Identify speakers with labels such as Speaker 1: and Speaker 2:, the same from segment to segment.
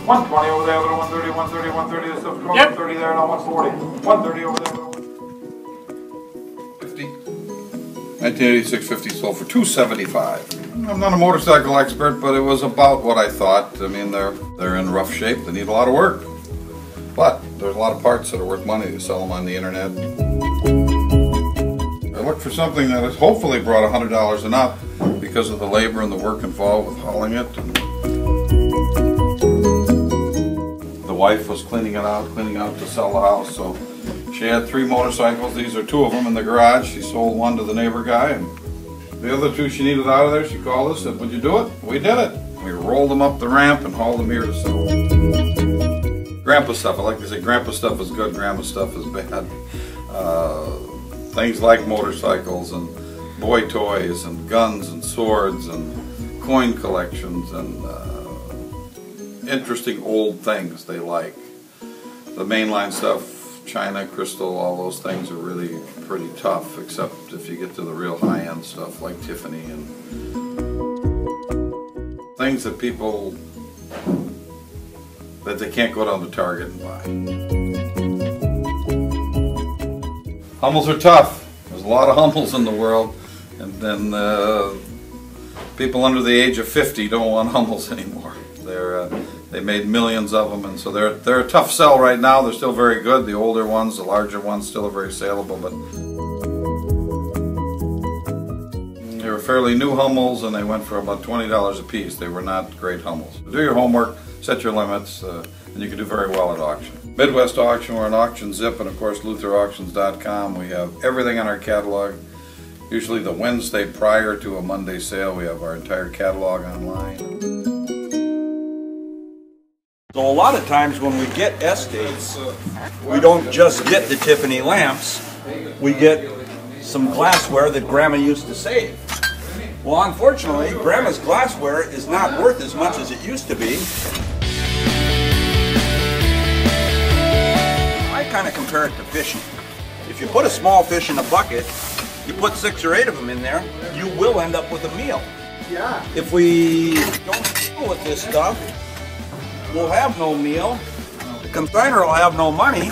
Speaker 1: 120 over there, little 130, 130, 130, this stuff, 130 there, now 140. 130 over there.
Speaker 2: 1986 50 sold for $275. I'm not a motorcycle expert, but it was about what I thought. I mean, they're in rough shape. They need a lot of work, but there's a lot of parts that are worth money. You sell them on the internet. I looked for something that has hopefully brought $100 and up because of the labor and the work involved with hauling it. And the wife was cleaning out to sell the house, so she had 3 motorcycles. These are 2 of them in the garage. She sold one to the neighbor guy, and the other 2 she needed out of there. She called us, said, "Would you do it?" We did it. We rolled them up the ramp and hauled them here to sell. Grandpa stuff. I like to say grandpa stuff is good, grandma stuff is bad. Things like motorcycles and boy toys and guns and swords and coin collections and interesting old things they like. The mainline stuff, China, crystal, all those things are really pretty tough, except if you get to the real high-end stuff like Tiffany and things that people, that they can't go down to Target and buy. Hummels are tough. There's a lot of Hummels in the world, and then people under the age of 50 don't want Hummels anymore. They made millions of them, and so they're a tough sell right now. They're still very good. The older ones, the larger ones, still are very saleable, but they were fairly new Hummels, and they went for about $20 a piece. They were not great Hummels. Do your homework, set your limits, and you can do very well at auction. Midwest Auction, we're on Auction Zip, and of course LutherAuctions.com. We have everything in our catalog. Usually the Wednesday prior to a Monday sale, we have our entire catalog online.
Speaker 3: So a lot of times when we get estates, we don't just get the Tiffany lamps, we get some glassware that Grandma used to save. Well, unfortunately, Grandma's glassware is not worth as much as it used to be. I kind of compare it to fishing. If you put a small fish in a bucket, you put 6 or 8 of them in there, you will end up with a meal.
Speaker 4: Yeah.
Speaker 3: If we don't deal with this stuff, we'll have no meal, the consignor will have no money,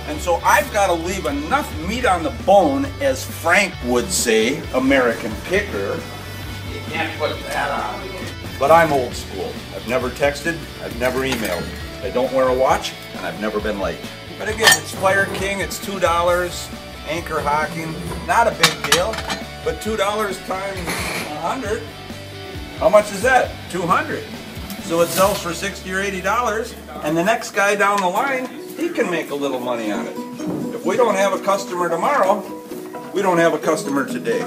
Speaker 3: and so I've got to leave enough meat on the bone, as Frank would say, American picker. You can't put that on. But I'm old school. I've never texted, I've never emailed. I don't wear a watch, and I've never been late. But again, it's Fire King, it's $2, Anchor Hocking, not a big deal, but $2 times 100, how much is that? 200. So it sells for $60 or $80, and the next guy down the line, he can make a little money on it. If we don't have a customer tomorrow, we don't have a customer today.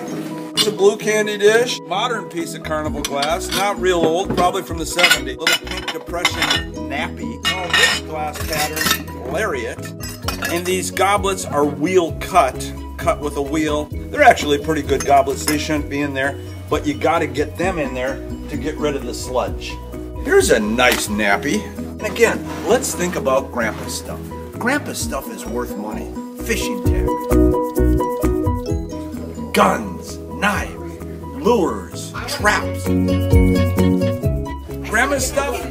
Speaker 3: It's a blue candy dish, modern piece of carnival glass, not real old, probably from the 70s. Little pink depression nappy. Oh, this glass pattern, lariat. And these goblets are wheel cut with a wheel. They're actually pretty good goblets. They shouldn't be in there, but you gotta get them in there to get rid of the sludge. Here's a nice nappy. And again, let's think about Grandpa's stuff. Grandpa's stuff is worth money. Fishing tack, guns, knives, lures, traps. Grandma's stuff?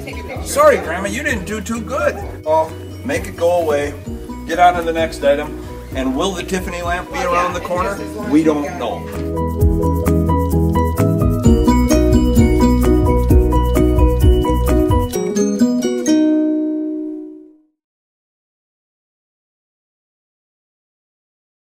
Speaker 3: Sorry, Grandma, you didn't do too good. Oh, make it go away. Get on to the next item. And will the Tiffany lamp be around the corner? We don't know.